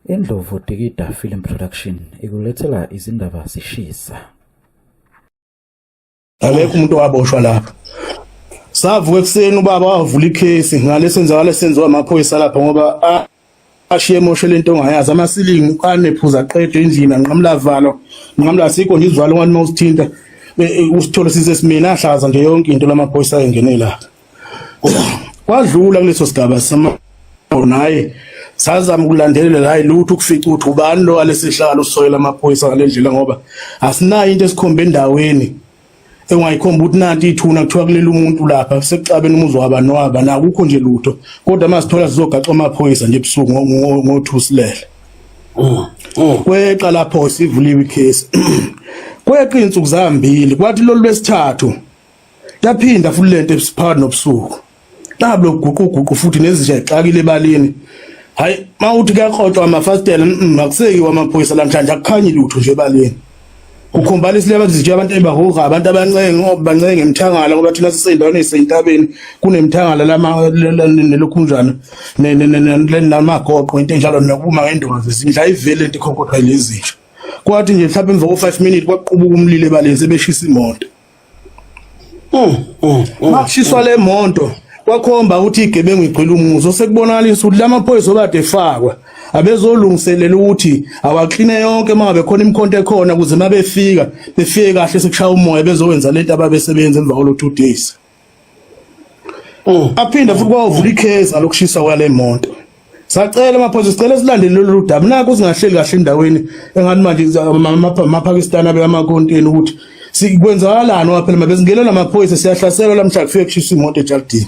Indlovu Dikida Film Production ikulethela izindaba zishisa. Akekho umuntu waboshwa lapha. Savuka ekseni ubaba wavula ikhesi ngalesenzakala senziwa amaphoyisa lapha ngoba ashiye emoshela into ongayazi amasilingi anephuza aqede endlini anqamlavalo nqamla sikho nje izivalo ngani mawusithinta usithole sisesimina ahlaza nje yonke into lamaphoyisa ayengene la. Kwadlula kuleso sigaba naye sazama ukulandelela hayi lutho ukufica ukuthi ubani lo alesihlalo usoyela amaphoyisa ngalendlela ngoba asinayo into esikhombe endaweni engayikhomba ukuthi nanti ithuna kuthiwa kuleli umuntu lapha sekucabeni umuzi waba nakukho nje lutho kodwa masithola sizogaxa amaphoyisa nje ebusuku ngothusilele kweqa lapho sivuliwe ikhesi kweqa insuku zambili kwathi lolu lwesithathu yaphinda futhi lento esiphakathi nobusuku nabo loguquguqu futhi nezinja exakile ebalini hayi mawuthi kuyaqoqwa amafastela akusekiwe amaphoyisa lamhlanje akukhanyi lutho nje ebalini ukhomba isile abazinja abantu ebahoga abantu abancenge emthangala ngoba thina sisendaweni esentabeni kunemthangala lama nelokhunjana namagoqo into enjalo nokuma ngendonga zezindla ivele into ikhonkotha lezinja kwathi nje mhlawumbe emva ko5 minutes kwaqubuka umlilo ebaleni sebeshisa imoto makushiswa le moto kwakhomba ukuthi igebengu igcwele umuzo sekubonakalisa ukuthi lamaphoyisa obade efakwa abezolungiselela ukuthi awaqine yonke mangabe khona imkhonto ekhona ukuze mabefika befike kahle sekushaya umoya bezowenza lento ababesebenza emva kwalo 2 days aphinda futhi kwavula ikhesi alokushisa kwale moto sacela amaphoyisa sicela silandele lolu daba nako singahleli kahle endaweni engani manje amaPakistan abe amakonteni ukuthi sikwenzakalani ngoba phela mabezingelela amaphoyisa siyahlaselwa lamhla kufike kushisa imoto eJardini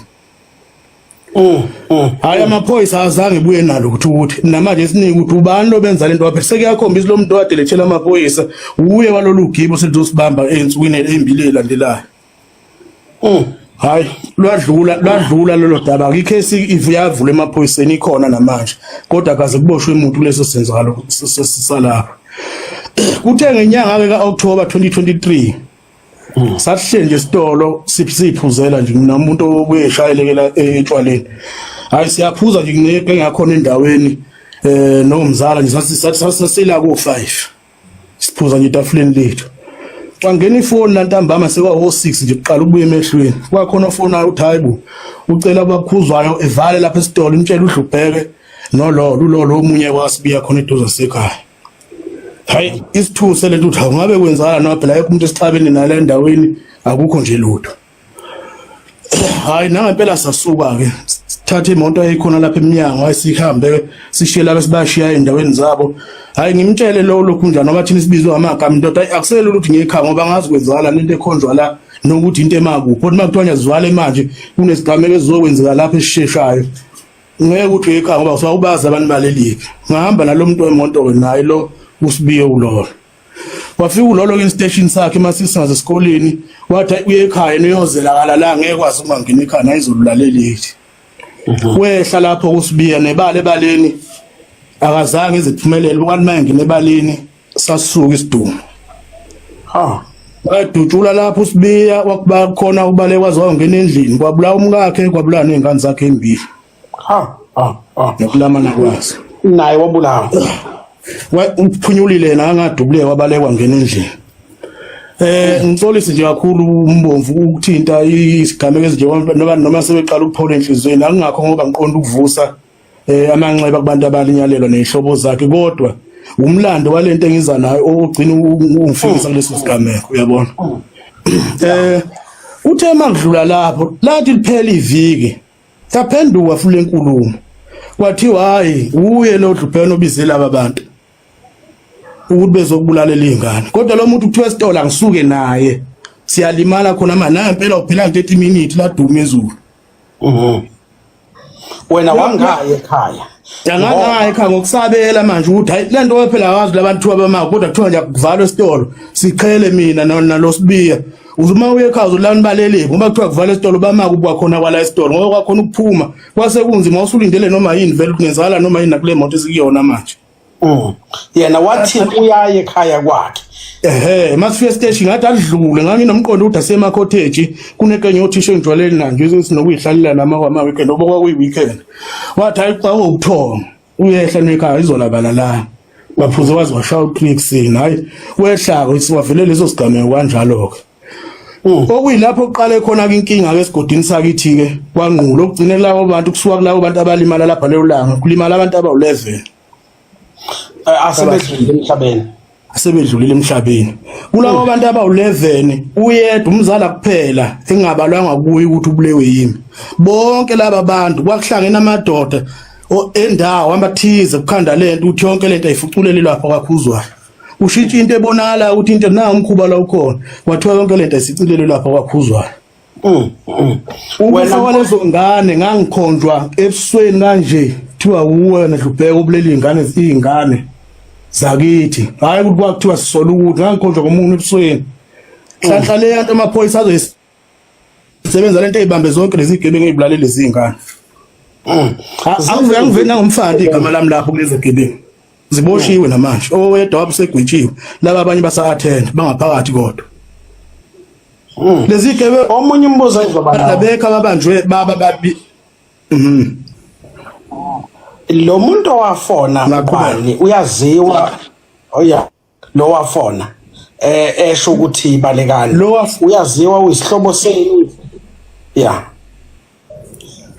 hayi amaphoyisa azange buye nalo ukuthi namanje esinika ukuthi ubani lo benza lento waphe sekuyakhombisa lo muntu wade lethela amaphoyisa uye walolu gibo selizosibamba ensukwini embili elandelayo hayi lwadlula lolo daba ikhesi ivuyavula emaphoyiseni ikhona namanje kodwa akaze kuboshwe umuntu kuleso senzakalo salapha kuthe ngenyanga ke kaOctober 2023 sahle nje isitolo siphuzela nje nomuntu obuyeshayelekela etshwaleni hayi siyaphuza nje ngeke ngakhona endaweni nomzala nje sasisela ku5 siphuza nje etafuleni lethu wangena ifoni lantambama sekwa6 nje kuqala ukubuya emehlweni kwakhona ofona uthi hayibo ucela abakhuzwayo evale lapha esitolo imtshela uDlubheke lo omunye kwasibiya khona eduze sekhaya hayi isithuse lento uthi ngabe kwenzala noma phela umuntu esixabene nala endaweni akukho nje lutho hayi nangempela sasuka ke sithathe imoto eyikhona lapha eminyango ayisihambe sishiyela besibashiya endaweni zabo hayi ngimtshele lo lokhunjana ngoba thina sibizwe amagama indoda akusele ukuthi ngekhaya ngoba ngazi kwenzala lento ekhonjwa la nokuthi into emakuphi kodwa makuthiwa zivale manje kunesigameko esizokwenzeka lapha esisheshayo ngeke ukuthi ekhaya ngoba usawubaza abantu baleliphi ngahamba nalomuntu wemoto naye lo usibiye ulolo wafika ulolo ke station sakhe masisingaze esikoleni wathi uye ekhaya niyozela la ngeke kwazi ukungena ekhaya nayizolulalelithi wehla lapho kusibiya nebale ebaleni akazange iziphumelele ukwathi mayengena ebaleni sasuka isidumo wadutshula lapho usibiya wakuba khona ubale kwazi wangena endlini kwabulawa umkakhe kwabulawa nezingane zakhe embili nokulamana kwazi naye wabulawa uphunyulile nangadubule wabalekwa ngena endlini ngitsolisa nje kakhulu umbomvu ukuthinta isigameko ezinje noma sebeqala ukuphola enhlizweni akungakho ngoba ngiqonda ukuvusa amanxeba kubantu abalinyalelwa nezihlobo zakhe kodwa umlando walento engiza nayo ogcina ungifikisa kuleso sigameko uyabona uthe mangidlula lapho lathi liphela iviki yaphenduka futhi enkulumo kwathiwa hayi uye lo Dlubheke obizela abantu ukuthi bezokubulalela izingane kodwa lo muntu kuthiwa esitolo angisuke naye siyalimala khona manje nampela uphela 30 minutes la duma ezulu wena wangaye ekhaya yangaya ekhaya ngokusabela manje ukuthi hayi lento waphela akazi labantu abama kodwa kuthiwa nje kuvalwa esitolo siqhele mina nalosibiya uzuma uye ekhaya uzolana baleliphi ngoba kuthiwa kuvalwa esitolo bama kubuka khona kwala esitolo ngoba kwakhona ukuphuma kwase kunzima usulindele noma yini vele kungenzakala noma yini nakule moto esikuyona manje yena wathi uyaye ekhaya kwakhe masifika station ngathi adlule nganginomqondo ukuthi asema cottage kunekenye othisho njwaleni nanje sinokuyihlalela nama weekend oba kwakuyi weekend wathi hayi xa ukuthonga uyehla nekhaya izolabala la baphuze wazi washaya uClicksini hayi wehla isiwavele leso sigameko kanjalo ke okuyilapho oqale khona ke inkinga ke esigodini sakithi ke kwanqula okugcine labo bantu kusuka kulabo bantu abalimala lapha lelo langa kulimala abantu aba11 asebedlulile emhlabeni kulabo bantu aba11 uyedwa umzala kuphela engabalwanga kuyi ukuthi ubulewe yimi bonke laba bantu kwakuhlangena amadoda endawo amathize kukhanda lento uthi yonke lento ayifuculele lapha kwakhuzwayo ushintsha into ebonakala ukuthi into na umkhuba la ukhona kwathiwa yonke lento ayisicilele lapha kwakhuzwayo wena walezo ngane ngangikhonjwa ebusweni kanje kuthiwa uwe nadlubheka ubuleli izingane zakithi hayi ukuthi kwakuthiwa sisola ukuthi ngangikhonjwa komuntu ebusweni hlanhla le yanto amaphoyisa azoyisebenza lento ezibambe zonke lezi zigebengu ezibulale lezi zingane angivena ngomfandi igama lami lapho kulezi zigebengu ziboshiwe namanje owedwa wabusegwetshiwe laba abanye basa-attend bangaphakathi kodwa lezi gebe omunye umbuzo ezoba nabekha babanjwe baba babi lo muntu owafona ngubani uyaziwa oya lo wafona esho ukuthi ibalekani uyaziwa uyisihlobo senu ya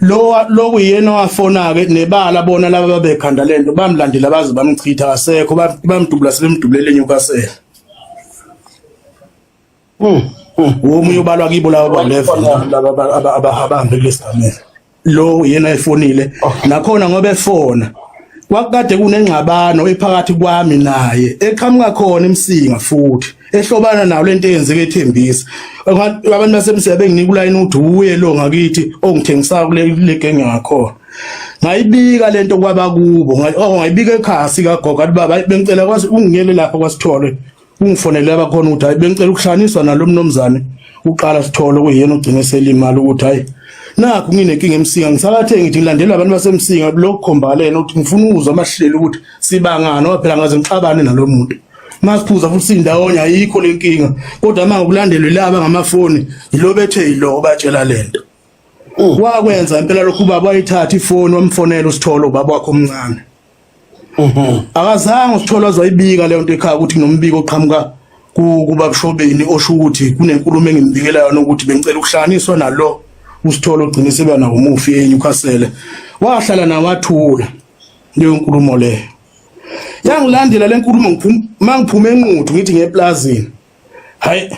lo kuyena wafona ke nebala bona laba babekhanda lento bamlandela baze bamchitha asekho bamdubula selemdubulele eNewcastle omunye ubalwa kibo laba ba11 laba abahambe kulesigamelo lo yena efonile nakhona ngoba efona kwakade kunengxabano ephakathi kwami naye eqhamuka khona emsinga futhi ehlobana nawo lento eyenzeke eThembisa abantu basemsiya benginika ulayini uthi uye lo ngakithi ongithengisa kule genge ngakhona ngayibika lento kwaba kubo ngayibika ekhasi kagogo athi baba bengicela kwazi ungiyele lapha kwasithole ungifonele abakhona ukuthi hayi bengicela ukuhlanganiswa nalo mnomzane uqala sithole kuyena ugcine selimali ukuthi hayi nakho nginenkinga emsinga ngisakathe ngithi ngilandela abantu basemsinga lokukhombhalena ukuthi ngifuna ukuzwa amahlelo ukuthi sibangana ngoba phela ngaze ngixabane nalo muntu masiphuza futhi indawonye ayikho lenkinga kodwa manje ukulandelwe laba ngamafoni yilo bethe yilo batshela lento wakwenza impela lokhu baba wayithatha ifoni wamfonela uSitholo ubaba wakhe omncane akazange uSitholo azoyibika leyo nto ekhaya ukuthi nginombiko oqhamuka kuba Mshobeni osho ukuthi kunenkulumo engimbikela yona ukuthi bengicela ukuhlanganiswa nalo uSitholo ogcine seba nawo umufi eNewcastle wahlala nawathula leyo nkulumo leyo yangilandela lenkulumo mangiphume enquthu ngithi ngeplazini hayi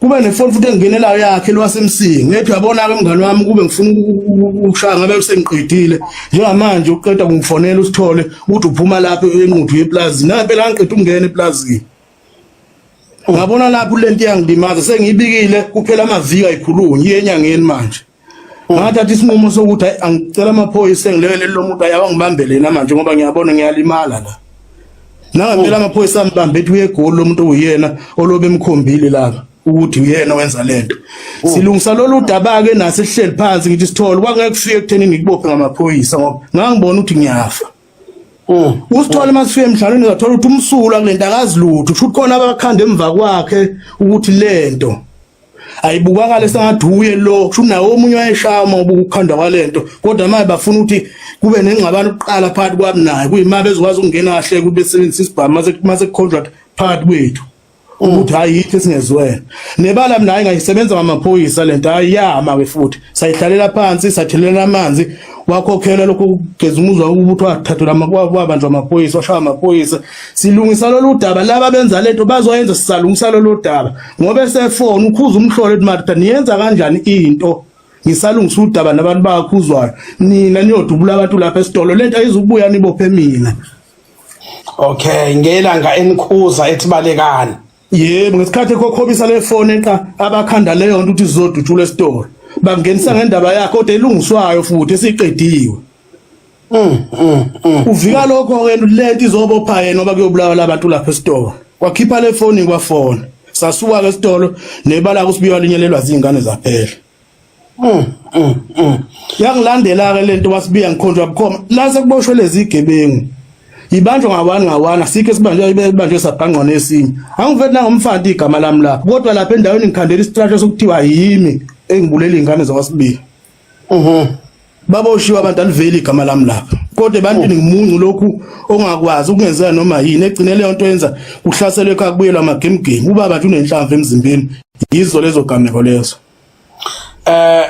kube nefoni futhi engingenelayo yakhe lwasemsingi ngethi yabona ke mngani wami kube ngifuna ukushaya ngabe usengiqedile njengamanje uqeda kungifonela uSithole uthi uphuma lapha enquthu yeplazini naphela ngiqeda ukungena eplazini ngabona lapho lento yangilimaza sengiyibikile kuphela amaviki ayikhulunyi yenyangeni manje ngathatha isinqumo sokuthi angicela amaphoyisa engilele lo muntu ayawangibambele manje ngoba ngiyabona ngiyalimala la nangempela amaphoyisa ambambe ethi uyegoli lo muntu uyena olobe emkhombile lapha ukuthi uyena wenza lento silungisa lolu daba ke nase sihleli phansi ngithi Sithole kwangeke kufike ekutheni ngikubophe ngamaphoyisa ngoba ngangibona ukuthi ngiyafa uSithole masifike emhlalweni uzathola ukuthi umsula kulento akazilutho futhi khona abakhanda emva kwakhe ukuthi lento ayibukakala sengathi uye lo kusho nawo omunye wayeshama ukukhanda kwalento kodwa manje bafuna ukuthi kube nengxabano uqala phakathi kwami naye kuyima bezokwazi ukungena kahle kube sebenzisa isibhamu mase contract phakathi kwethu ukuthi hayi yithi singezwena nebala mina ngayisebenza ngamaphoyisa lento ayiyama ke futhi sayihlalela phansi sathelela amanzi wakhokhela lokho kugeza umuzwa ukuthi wathathelwa kwabanjwa amaphoyisa washaya amaphoyisa silungisa lolu daba laba benza lento bazoyenza sisalungisa lolu daba ngoba esefona ukhuza umhlolo ethi Martha niyenza kanjani into ngisalungisa udaba nabantu bakhuzwayo nina niyodubula abantu lapha esitolo lento ayizukubuya nibophe mina okay ngelanga enikhuza etibalekani yebo ngesikhathi kokhobisa le phone eqa abakhanda leyo nto ukuthi sizodutshula esitolo bangenisa ngendaba yakhe kodwa elungiswayo futhi esiqediwe uvika lokho ke lento izobopha yena ngoba kuyobulawa labantu lapha esitolo wakhipha le phone kwafona sasuka ke esitolo nebala kusibiwa linyelelwa zingane zaphela yangilandela ke lento wasibiya ngikhonjwa bukhoma la sekuboshwe lezi igebengu ibanjwa ngawana sikhe sibanjwe sabhangqona esinye angiveti nangomfandi igama lami lapho kodwa lapha endaweni ngikhandela istrategy sokuthiwa yimi engibulela izingane zakwasibiya baboshiwa abantu aliveli igama lami lapha kodwa ebantwini ngimuncu lokhu ongakwazi ukungenzeka noma yini egcine leyo nto yenza uhlaselwe ekhaya kubuyelwa amagame ubaba nje unenhlamvu emzimbeni yizo lezo gameko lezo.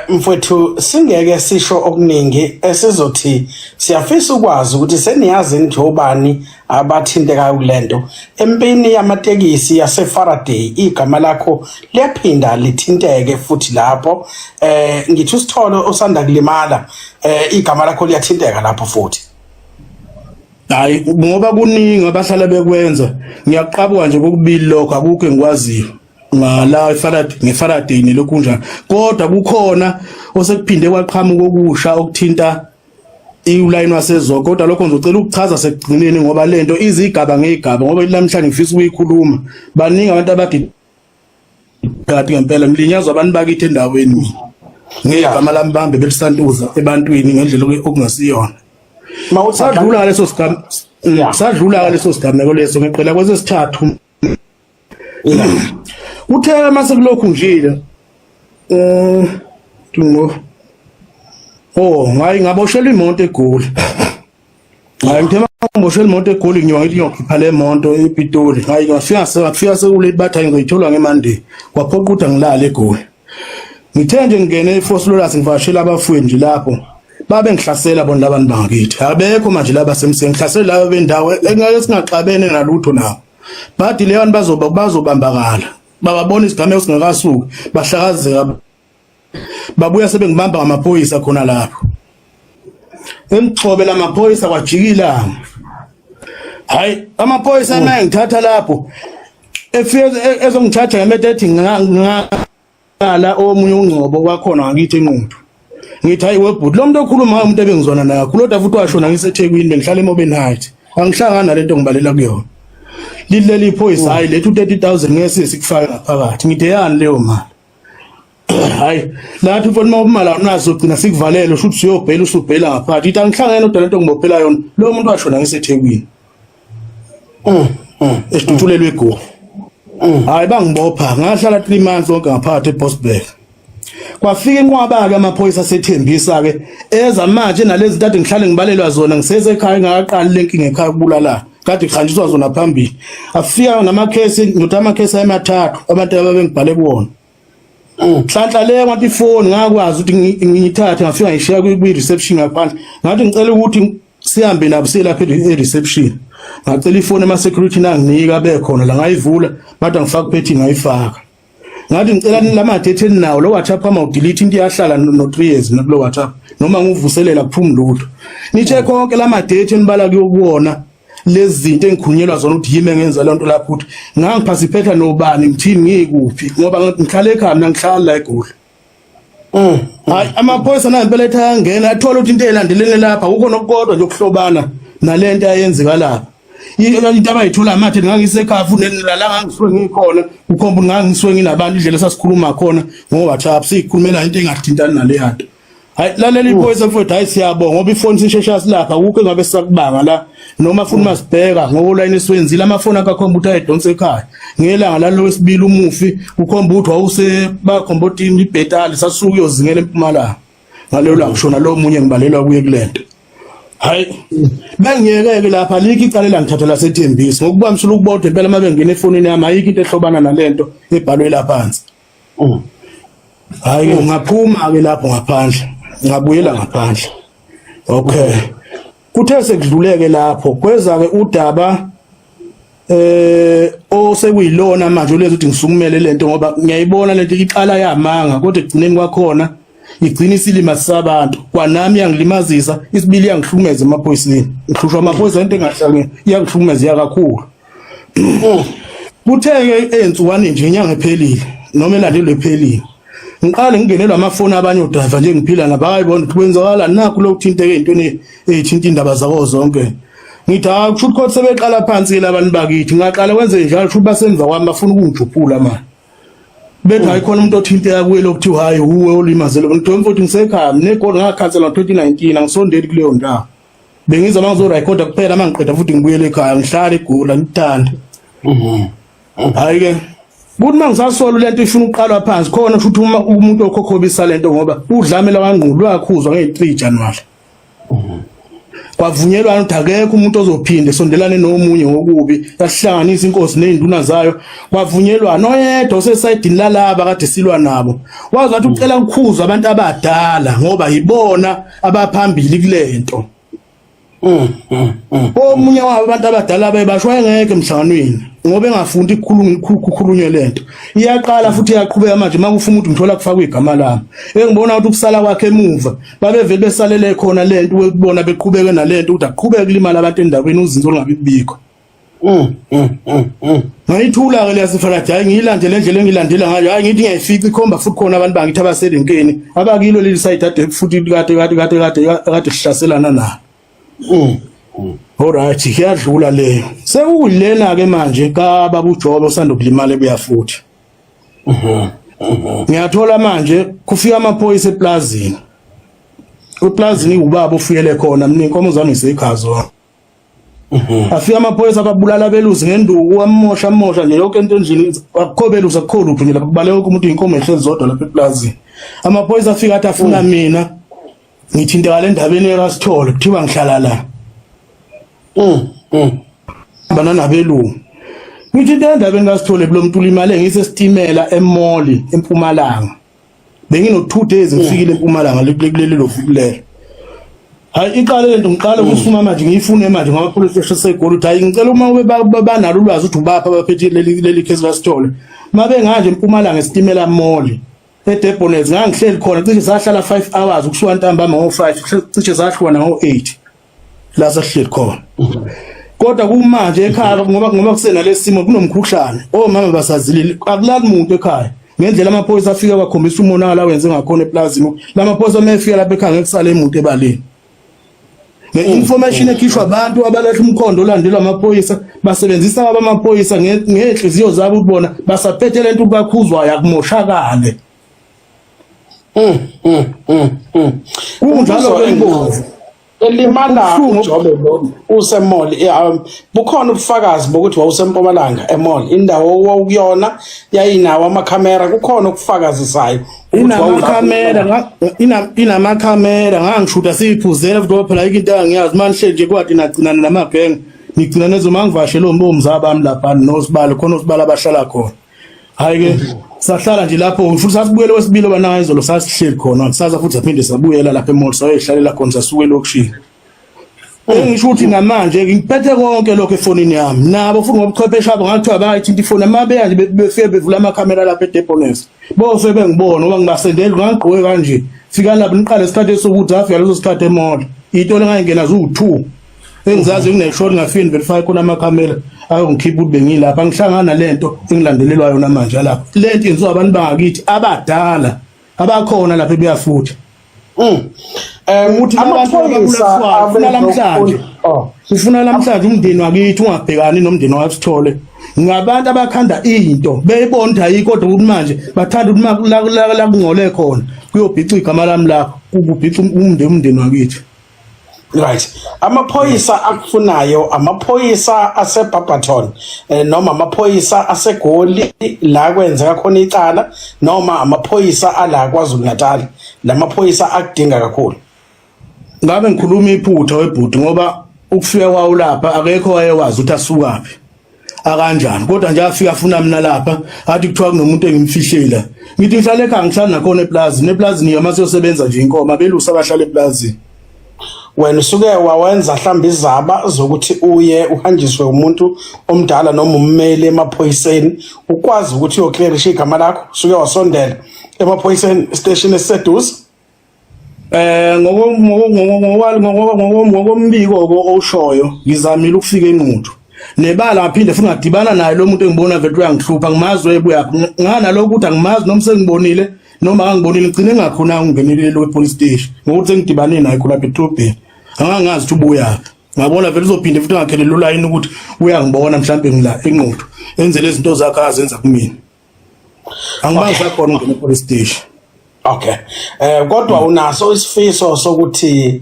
Mfowethu singeke sisho okuningi esizothi siyafisa ukwazi ukuthi seniyazi nje obani abathinteka kulento empini yamatekisi yaseFaraday igama lakho liyaphinda lithinteke futhi lapho ngithi usitholo osanda kulimala igama lakho liyathinteka lapho futhi. Hayi ngoba kuningi abahlala bekwenza ngiyaqhabuka nje kokubili lokho akukho engikwaziyo ngala ngeFaraday nelokhu njalo kodwa kukhona osekuphinde kwaqhamuka okusha okuthinta iuline wasezoko kodwa lokho ngizocela ukuchaza sekugcineni ngoba lento izigaba ngegaba ngoba namhlanje ngifisa ukuyikhuluma baningi abantu abadi kanti ngempela ngilinyazwa abantu bakithi endaweni ngegama lami bambe belisantuza ebantwini ngendlela okungasiyona mawusadlula leso sigaba sadlula leso sigameko leso ngiqela kwesesithathu uthe mase kulokhu njile ngayi ngaboshela imoto eGoli ngayi ngithema ngaboshela imoto eGoli ngiyokuthi ngiyokhipha le moto ePitoli ngayi ngafika sekule batha ngizoyithola ngeMonday kwaphoqa ukuthi ngilale eGoli ngithe nje ngene eForce Lawrence ngivashela abafuyi nje lapho babe ngihlasela bona labantu bangakithi abekho manje laba semsengihlasela labo bendawo engeke singaxabene nalutho nabo bathi leyo bazobambakala bababona isigameko singakasuki bahlakazeka babuya sebengibamba amaphoyisa khona lapho emxhobe lamaphoyisa kwajikila hayi amaphoyisa manje ngithatha lapho efike ezongithatha ngemethe ethi ngala omunye ungcobo kwakhona ngakithi enquthu ngithi hayi webhuti lo muntu okhuluma umuntu ebengizona naye kulodwa futhi washona ngiseThekwini bengihlala eMoben Heights angihlangana nalento ngibalela kuyona lileli phoyisa hayi lethu 30,000 ngeke sikufaka ngaphakathi ngide yani leyo mali hayi lathi mfana mawumala unazo ugcina sikuvalele usho ukuthi uyobhela usubhela ngaphakathi ithi angihlangene nodwa lento ngibophela yona lo muntu washona ngiseThekwini esitutulelwe eGoli hayi bangibopha ngahlala 3 months onke ngaphakathi eBosberg kwafika inqwaba ke amaphoyisa asethembisa ke eza manje nalezi zintathu ngihlale ngibalelwa zona ngisesekhaya ngaqala lenkinga ekhaya kubulala kade khanjiswa zona phambili afika namakhesi ngithi amakhesi amathathu abantu ababengibhale kuwona hlanhla le ngathi ifoni ngakwazi ukuthi ngiyithathe ngafika ngishiya kwi-reception ngaphandle ngathi ngicela ukuthi sihambe nabo selapha e-reception ngacela ifoni ama-security nanginika bekhona la ngayivula bathi angifaka kuphethi ngayifaka ngathi ngicela lama-date nawo lo WhatsApp ama-delete into iyahlala no-3 years nakulo WhatsApp noma ngivuselela kuphuma lutho nithe konke lama-date enibala kuwona lezi zinto engikhunyelwa zona ukuthi yimi engenza lento lapho ukuthi ngangiphasiphetha nobani ngithini ngikuphi ngoba ngihlala ekhaya mina ngihlala la eGoli hayi amaphoyisa nampela ethi ayangena athola ukuthi into elandelene lapha ukho nokukodwa nje ukuhlobana nalento ayenzeka lapha into abayithola amathe ngangisekhaya futhi la ngangisuke ngikhona ukhomba ngangisuke nginabantu indlela sasikhuluma khona ngoba WhatsApp sikhulumela into engathintani nale yanto hayi lalela iphoyisa mfowethu hayi siyabonga ngoba ifoni sishesha silapha ukho engabe sakubanga la noma funa masibheka ngoba line siwenzile amafoni akakhomba ukuthi ayidonse ekhaya ngelanga lalo wesibili umufi ukhomba ukuthi wawuse bakhomba ukuthi ibhetali sasuke uyozingela eMpumalanga ngalo la kushona lo munye ngibalelwa kuye kulento hayi bengiyeke lapha liki icala langithatha laseThembisa ngokubamisela ukubodwa impela mabengena efonini yami ayikho into ehlobana nalento ebhalwe lapha phansi hayi ngaphuma ke lapho ngaphandle ngabuyela ngaphandle okay kuthe sekudluleke lapho kweza ke udaba osekuyilona manje lezi ukuthi ngisukumele lento ngoba ngiyayibona lento iqala yamanga kodwa egcineni kwakhona igcina isilima sabantu kwanami yangilimazisa isibili yangihlukumeza emaphoyiseni ngihlushwa amaphoyisa into engahlangene yangihlukumeza kakhulu kutheke ensukwani nje inyanga ephelile noma elandelwe ephelile ngiqale ngingenelwa amafoni abanye odriver nje ngiphila nabo bayibona ukuthi kwenzakala nakho lokuthinteke intweni ezithinta indaba zabo zonke ngithi kusho ukuthi sebeqala phansi labantu bakithi ngaqala wenze njalo futhi basenza kwami bafuna ukungijuphula manje bethi ayikhona umuntu othinteka kuye lokuthi hayi uwe olimazele ngithola mfowethu ngisekhaya negoli ngakhansela ngo2019 angisondeli kuleyo ndawo bengiza mangizorecorda kuphela mangiqeda futhi ngibuyele ekhaya ngihlala eGoli ngithanda hayi ke kuthi mangisasola lento ifuna uqalwa phansi khona futhi umuntu okhokhobisa lento ngoba udlamela kwangqulu wakhuzwa nge3 January kwavunyelwana ukuthi akekho umuntu ozophinde sondelane nomunye ngokubi yasihlanganisa inkosi nezinduna zayo kwavunyelwana oyedwa osesayidini lalaba kade silwa nabo wazi wathi ucela ukukhuza abantu abadala ngoba yibona abaphambili kulento omunye wabo abantu abadala bebashwa engeke emhlanganweni ngoba engafundi ukukhulunywa lento iyaqala futhi iyaqhubeka manje makufuna ukuthi ngithola kufakwa igama lami engibona ukuthi ukusala kwakhe emuva babevele besalele khona lento ukubona beqhubeke nalento ukuthi aqhubeke kulimala abantu endaweni uzinzo lingabi kubikho ngayithula ke leyasifana hayi ngiyilandele indlela engilandela ngayo hayi ngithi ngiyayifica ikhomba futhi khona abantu bangithi abasedenkeni abakilo leli side ade futhi kade sihlaselana nalo alright siyadlula leyo sekuyilena ke manje ka baba uJobe osanda kulimala ebuya futhi ngiyathola manje kufika amaphoyisa eplazini eplazini ubaba ufuyele khona mina inkomo zami ngiseyikhazo afika amaphoyisa ababulala beluzi ngenduku amosha nje yonke into endlini akukho beluzi akukho lutho nje lapha kubaleka umuntu inkomo ehlezi zodwa lapha eplazini amaphoyisa afika athi afuna mina ngithinteka le ndabeni eRasithole kuthiwa ngihlala la banana belungu ngithi le ndabeni kaSithole lo muntu ulimale ngisestimela eMoli eMpumalanga bengino 2 days ngifikile eMpumalanga lekulelo lofukulelo hayi iqale lento ngiqala ukusuma manje ngiyifune manje ngoba police station segoli uthi hayi ngicela uma ube banalo ulwazi ukuthi ubapha abaphethe leli case kaSithole mabe nganje eMpumalanga estimela eMoli eDepones ngangihleli khona cishe sahlala 5 hours ukusuka ntambama ngo5 cishe sahlwana ngo8 la sahleli khona kodwa kumanje ekhaya ngoba kusena lesimo kunomkhuhlane omama basazilile akulali umuntu ekhaya ngendlela amaphoyisa afika bakhombisa umonakala wenze ngakhona eplazini lamaphoyisa mefika lapha ekhaya ngekusala emuntu ebaleni nge-information ekhishwa abantu abalahla umkhondo olandelwa amaphoyisa basebenzisa abamaphoyisa ngenhliziyo zabo ukubona basaphethe lento bakhuzwayo akumoshakale kunjalo ke ingozi elimala uJobe lo useMall bukhona ubufakazi bokuthi wawusempumalanga eMall indawo owukuyona yayinawo amakhamera kukhona ukufakazisayo inamakhamera ngangishuta siyiphuzela futhi phela into angiyazi manje nje kwathi nagcinana namagenge ngigcina nezo mangivashe lo mbomza bami lapha nosibalo khona osibala abahlala khona hayi ke sahlala nje lapho futhi sasibuyele wesibilo bana izolo sasihleli khona saza futhi aphinde sabuyela lapha eMall sayehlalela khona sasuke lokushini ngisho ukuthi namanje ngiphethe konke lokho efonini yami nabo futhi ngobuchwepheshe abo ngathiwa bayithinta ifoni mabeya nje befike bevula amakhamera lapha eDepones bose bengibona ngoba ngibasendela ngagqoke kanje fika lapho niqale isikhathi sokuthi afika leso sikhathi eMall into lengayingena zu2 engizazi ngineshoti ngafini verify khona amakhamera ayongikhipha ukuthi bengilapha ngihlangana lento engilandelelwa yona manje lapha lento yenziwa abantu bangakithi abadala abakhona lapha ebuyafuthi ukuthi amaphoyisa afuna namhlanje ufuna namhlanje umndeni wakithi ungabhekani nomndeni waSithole ngabantu abakhanda into beyibona ukuthi ayikho kodwa ukuthi manje bathanda ukuthi la kungcole khona kuyobhica igama lami lapho kubhica umndeni wakithi. Right. Amaphoyisa akufunayo amaphoyisa aseBarberton noma amaphoyisa asegoli la kwenzeka khona icala noma amaphoyisa ala kwaZulu Natal lamaphoyisa akudinga kakhulu. Ngabe ngikhuluma iphutha webhuti ngoba ukufika kwawo lapha akekho wayewazi ukuthi asukaphi akanjani kodwa nje afika afuna mina lapha athi kuthiwa kunomuntu engimfihlela ngithi ngihlale ekhaya ngihlala nakhona eplazini yama siyosebenza nje inkoma belusa abahlala eplazini. Wena usuke wawenza mhlawumbe izaba zokuthi uye uhanjiswe umuntu omdala noma ummeli emaphoyiseni ukwazi ukuthi uyoclearisha igama lakho usuke wasondela emaphoyiseni station eseduze ngokombiko oshoyo ngizamile ukufika eNquthu nebala ngaphinde futhi ngadibana naye lo muntu engibona vele uyangihlupha ngimazwe ebuya ngana lokho ukuthi angimazi noma sengibonile noma angibonile ngicine ngakhona ungenelele lo police station ngokuthi sengidibane naye khona ePetrobel angangazi ukuthi ubuya ngabona vele uzophinde futhi ngakhelele lo line ukuthi uyangibona mhlambe ngila eNquthu enzele izinto zakhe azenza kumina angibazi khona ungena epolice station. Okay kodwa unaso isifiso sokuthi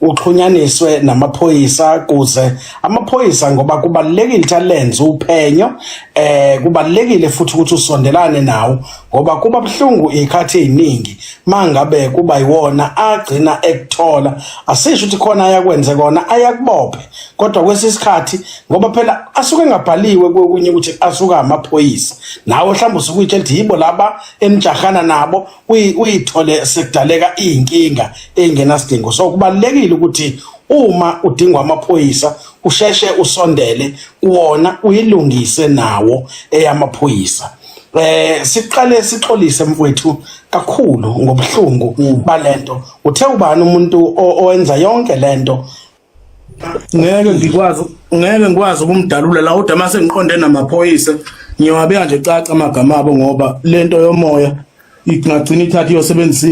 uxhunyaniswe namaphoyisa kuze amaphoyisa ngoba kubalekile talents uphenyo kubalekile futhi ukuthi usondelane nawo ngoba kuba buhlungu ikhathi eziningi mangabe kuba yiwona agcina ekuthola asisho ukuthi khona ayakwenze kona ayakubophe kodwa kwesisikhathi ngoba phela asuke engabhaliwe kokunye ukuthi asuka amaphoyisa nawe mhlawumbe usukuyitshela ukuthi yibo laba enijahana nabo uyithole sekudaleka inkinga engenasidingo so kubalekile ukuthi uma udingwa amaphoyisa usheshe usondele uwona uyilungise nawo eyamaphoyisa siqale sixolise mfowethu kakhulu ngobuhlungu balento uthe ubani umuntu owenza yonke lento ngeke ngikwazi ukumdalula la ude mase ngiqonde namaphoyisa ngiyawabeka nje caca amagama abo ngoba lento yomoya ingagcina ithatha iyosebenzisa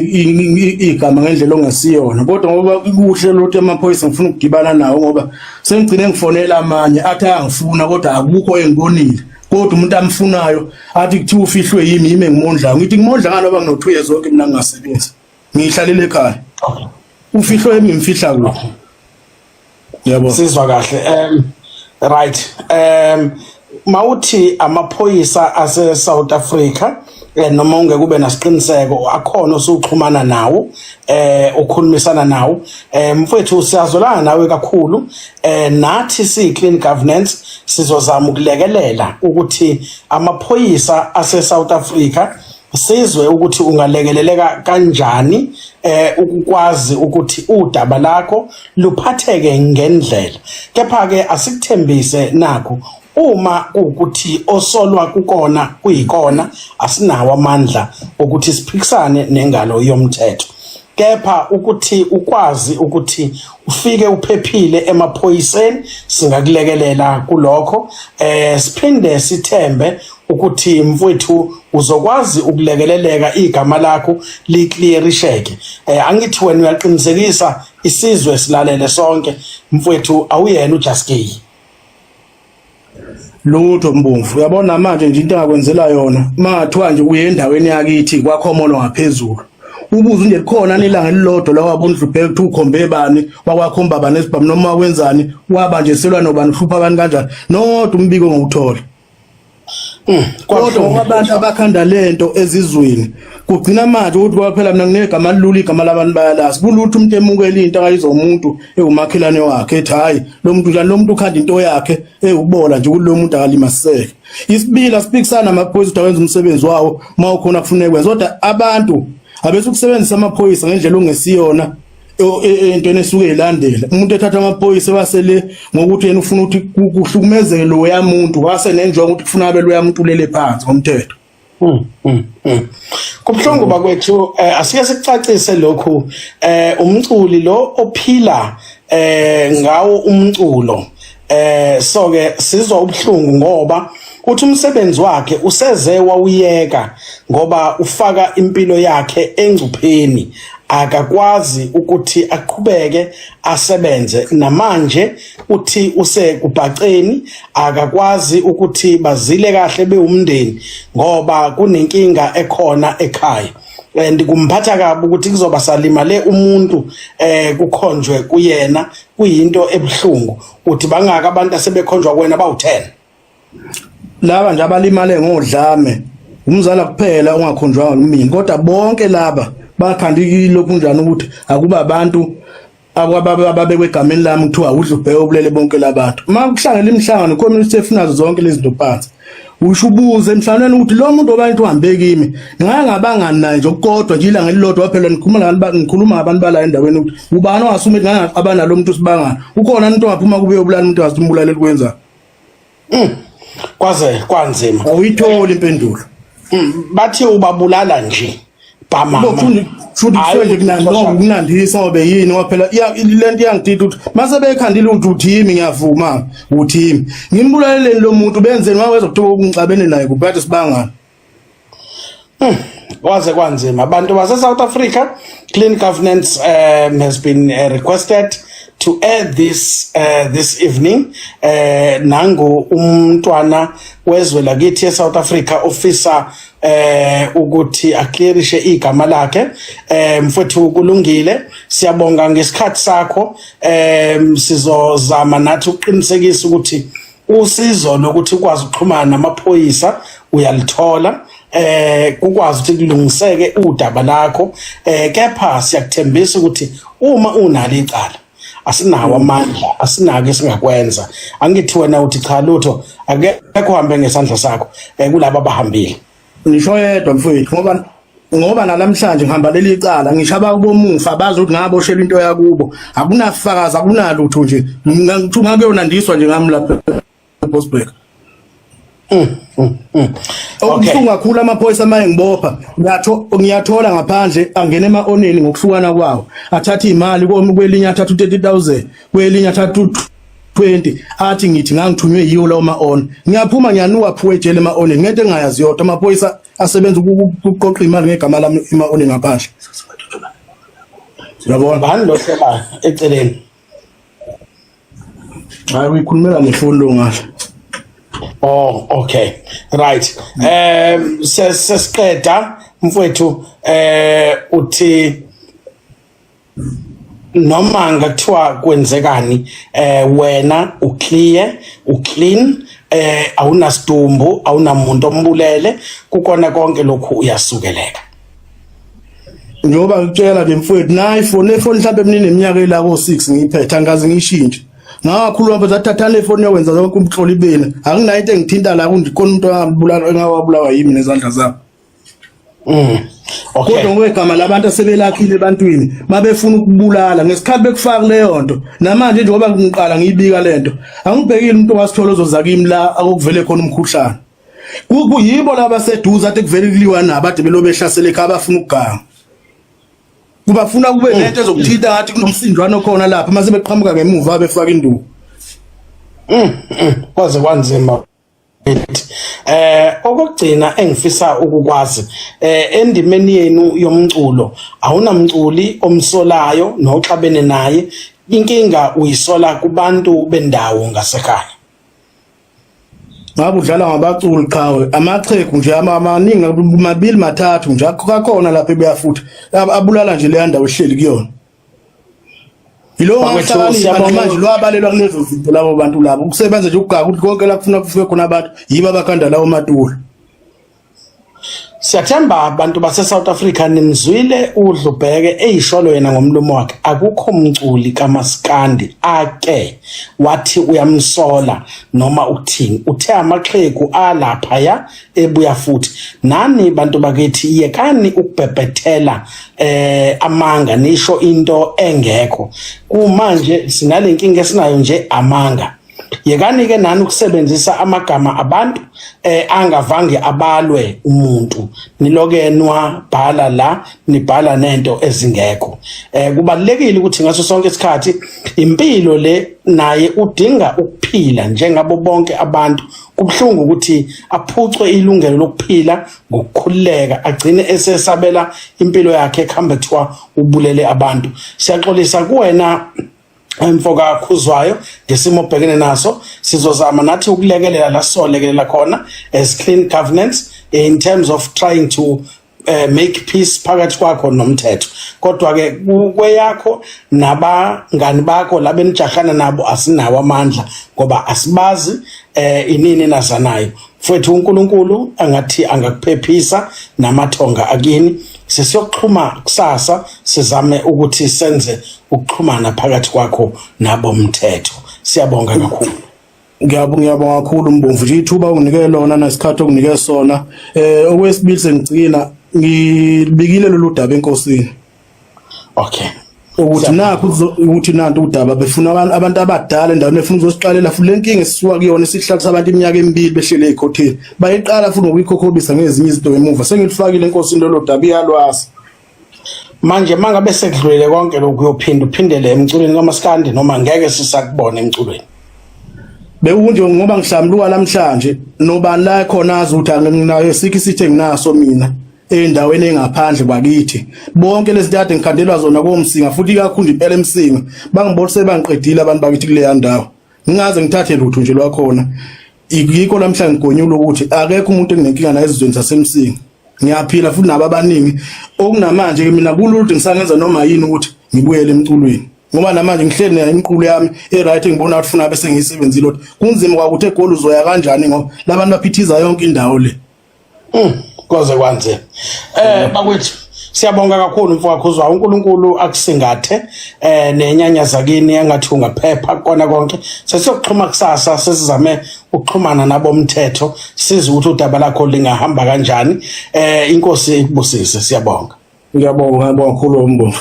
igama ngendlela ongasiyona kodwa ngoba kuhle lothi amaphoyisa ngifuna ukudibana nawo ngoba sengigcine ngifonela amanye athi angifuna kodwa akukho engibonile kodwa umuntu amfunayo athi kuthiwa ufihlwe yimi ngimondla ngithi ngimondla ngani ngoba ngino2 years zonke mina ngingasebenzi ngihlalele ekhaya ufihlwe yimi ngimfihla kulo yabo sizwa kahle right mawuthi amaphoyisa ase South Africa noma ungekube nasiqiniseko akhona osuxhumana nawo ukhulumisana nawo mfowethu siyazolana nawe kakhulu nathi si-clean governance sizozama ukulekelela ukuthi amaphoyisa ase South Africa sizwe ukuthi ungalekeleleka kanjani ukukwazi ukuthi udaba lakho luphatheke ngendlela kepha ke asikuthembise nakho uma ukuthi osolwa kukona kuyikona asinawo amandla ukuthi siphikisane nengalo yomthetho kepha ukuthi ukwazi ukuthi ufike uphephile emaphoyiseni singakulekelela kulokho siphinde sithembe ukuthi mfowethu uzokwazi ukulekeleleka igama lakho liclearisheke angithi wena uyaqinisekisa isizwe silalele sonke mfowethu awuyena uJaskey lutho mbomvu uyabona manje nje into engakwenzela yona mathiwa nje uye endaweni yakithi kwakhomolo ngaphezulu ubuza nje likhona nilanga elilodwa la wabondlubheke kuthi ukhombe bani wakwakhomba bani esibhamu noma wenzani waba nje selwa nobani uhlupha abantu kanjani nodwa umbiko ngokuthola kodwa abantu abakhanda lento ezizweni kugcina manje ukuthi kwaphela mina nginegama lulula igama labantu bayalazi kulutho umuntu emukela into akayizomuntu ewumakhelane wakhe ethi hayi lo muntu njani lo muntu ukhanda into yakhe ewubola nje kulo muntu akalimaseke isibila sipikisana amaphoyisa ukuthi awenza umsebenzi wawo mawukhona kufuneka kwenza kodwa abantu abesukusebenzisa amaphoyisa ngendlela ongesiyona into enesuke ilandela umuntu ethatha amaphoyisa wasele ngokuthi yena ufuna ukuthi kuhlukumezeke lo yamuntu wase nenjongo ukuthi kufuna abe lo yamuntu ulele phansi ngomthetho kubhlungu bakwethu asike sikucacise lokhu umculi lo ophila ngawo umculo so ke sizwa ubhlungu ngoba uthi umsebenzi wakhe useze wawuyeka ngoba ufaka impilo yakhe engcupheni akakwazi ukuthi aqhubeke asebenze namanje uthi usekubhaceni akakwazi ukuthi bazile kahle beumndeni ngoba kunenkinga ekhona ekhaya ndikumphatha kabi ukuthi kuzoba salimale umuntu kukhonjwe kuyena kuyinto ebuhlungu uthi bangaka abantu asebekhonjwa kuwena bawu10 laba nje abalimale ngodlame umzala kuphela ongakhonjwanga ngumini kodwa bonke laba bakhandikile kunjani ukuthi akuba abantu ababekwe egameni lami kuthiwa udlubheke obulele bonke labantu makuhlangela imhlangano community efunazo zonke lezi zinto phansi usho ubuze emhlanganweni ukuthi lo muntu obantu uhambe kimi ngangabangani naye nje kodwa nje ilanga elilodwa phela ngikhuluma abantu bala endaweni ukuthi ubani ongasume ngangaqabana lo muntu sibangana ukhona umuntu ongaphuma kube ubulala umuntu wasimbulala likwenza kwaze kwanzima awuyitholi impendulo bathi ubabulala nje bamama futhi kunandisa ngobe yini ngoba phela lento iyangidida ukuthi mase bekhandile ukuthi uthimi ngiyavuma uthimi ngimbulaleleni lo muntu benzeni maweza kuthiwa ukungcabene naye kubathi sibangana kwaze kwanzima abantu base South Africa clean governance has been requested to air this this evening nango umntwana wezwe lakithi eSouth Africa officer ukuthi aclearishe igama lakhe mfowethu kulungile siyabonga ngesikhathi sakho sizozama nathi ukuqinisekisa ukuthi usizo lokuthi ukwazi ukuxhumana namaphoyisa uyalithola kukwazi ukuthi kulungiseke udaba lakho kepha siyakuthembisa ukuthi uma unalo icala asinawo amandla asinake singakwenza angithi wena uthi cha lutho akekho uhambe ngesandla sakho kulabo abahambile ngisho yedwa mfowethu ngoba nalamhlanje ngihamba leli cala ngishaba kubomufa bazi ukuthi ngaboshela into yakubo akunafakazi akunalutho nje ngithu ngake yonandiswa nje ngami lapha eBosberg. Okubuhlungu kakhulu amaphoyisa maye ngibopha ngiyathola ngaphandle angena ema-oneni ngokuhlukana kwawo athatha imali kwelinye athatha 30,000 kwelinye athatha 20 athi ngithi ngangithunywe yiyo lawo ma-on ngiyaphuma ngiyanuka phuwe ejele ema-oneni ngento engayazi yodwa amaphoyisa asebenza ukuqoqa imali ngegama lami ema-oneni ngaphandle. Yabona bani lo hlala eceleni hayi uyikhulumela ngefoni lo ngasho. Oh, okay. Right. Sesiqeda mfowethu uthi noma ngathiwa kwenzekani wena uclean awunasidumbu awunamuntu ombulele kukona konke lokhu uyasukeleka. Njoba ngitshela nje mfowethu na iPhone mhlawumbe mina neminyaka elako 6 ngiyiphethe angazi ngiyishintshe. Ngakhuluma manje athatha le phone yakwenza zonke umhloli beni akuna into engithinta la kundikhona umuntu angabulala engawabulawa yimi nezandla zabo. Okay. Kodwa ngegama labantu asebelakhile ebantwini mabefuna ukubulala ngesikhathi bekufaka leyo nto namanje nje ngoba ngiqala ngiyibika lento angibhekile umuntu wasithola ozoza kimi la akuvele khona umkhuhlane kuyibo laba seduze athi kuvele kuliwa nabo ade belobe behlasela ekhaya bafuna ukuganga kubafuna kube lento ezokuthinta ngathi kunomsindwana khona lapha mase beqhamuka ngemuva befaka induku. Kwaze kwanzima. Okugcina engifisa ukukwazi endimeni yenu yomculo awunamculi omsolayo noxabene naye inkinga uyisola kubantu bendawo ngasekhaya. Ngabe udlala ngabaculi qhawe amachegu nje amaningi mabili mathathu nje akakhona lapha ebuyafuthi abulala nje le ndawo ehleli kuyona. Yilo ngahlala manje lo abalelwa kulezo zinto labo bantu labo ukusebenza nje ukugaka ukuthi konke la kufuna kufike khona abantu yiba abakhanda lawo matulo. Siyathemba abantu base South Africa nimzwile uDlubheke eyisholo yena ngomlomo wakhe akukho umculi kaMaskandi ake wathi uyamsola noma uthini uthe amaxhegu alapha ya ebuya futhi nani bantu bakithi yekani ukubhebhethela amanga nisho into engekho kumanje sinalenkinga esinayo nje amanga yekani ke nani ukusebenzisa amagama abantu angavange abalwe umuntu nilokenwa bhala la nibhala nento ezingekho kubalekile ukuthi ngaso sonke isikhathi impilo le naye udinga ukuphila njengabo bonke abantu kubhlungu ukuthi aphucwe ilungelo lokuphila ngokukhululeka agcine esesabela impilo yakhe ekhamba thiwa ubulele abantu siyaxolisa kuwena emfoka khuzwayo ngesimo obhekene naso sizozama nathi ukulekelela la solekelela khona as clean governance in terms of trying to make peace phakathi kwakho nomthetho kodwa ke kweyakho nabangani bakho labenijahana nabo asinawo amandla ngoba asibazi inini nazanayo mfowethu uNkulunkulu angathi angakuphephisa namathonga akini sesiyoxhuma kusasa sizame ukuthi senze ukuxhumana phakathi kwakho nabo umthetho siyabonga kakhulu. Ngiyabonga kakhulu Mbomvu nje ithuba unike lona nasikhathi okunike sona okwesibili sengicina ngibikile lolu daba enkosini. Okay. Ukuthi nakho ukuthi nanto udaba befuna abantu abadala endaweni efuna uzosiqalela futhi lenkinga esisuka kuyona isihlalo sabantu iminyaka emibili behlele ekhotini bayiqala futhi ngokuyikhokhobisa ngezinye izinto emuva sengilifakile enkosini lolu daba iyalwazi manje mangabe sekudlulile konke lokhu uyophinda uphindele emculweni kaMaskandi noma ngeke sisakubona emculweni bekunje ngoba ngihlamluka namhlanje nobani la khona azi ukuthi anginayo sikhi sithe nginaso mina endaweni engaphandle kwakithi bonke lezi zinto ngikhandelwa zona komsinga futhi kakhulu impela emsinga bangibonise bangiqedile abantu bakithi kule ndawo ngingaze ngithathe lutho nje lwakhona yikho namhlanje ngigonyula ukuthi akekho umuntu enginenkinga naye ezizweni zasemsinga ngiyaphila futhi nabo abaningi okunamanje ke mina kululudwe ngisangenza noma yini ukuthi ngibuyele emculweni ngoba namanje ngihleli nayo imqulo yami eright ngibona ukuthi funa bese ngiyisebenzile ukuthi kunzima kwakuthi egoli uzoya kanjani ngoba labantu baphithiza yonke indawo le koze kwanze. Bakwethu siyabonga kakhulu mfowethu uNkulunkulu akusingathe nenyanya zakini engathi ungaphepha kona konke. Sesiyokuxhuma kusasa sesizame ukuxhumana nabomthetho size ukuthi udaba lakho lingahamba kanjani. Inkosi ikubusise siyabonga. Ngiyabonga kakhulu Mbongi.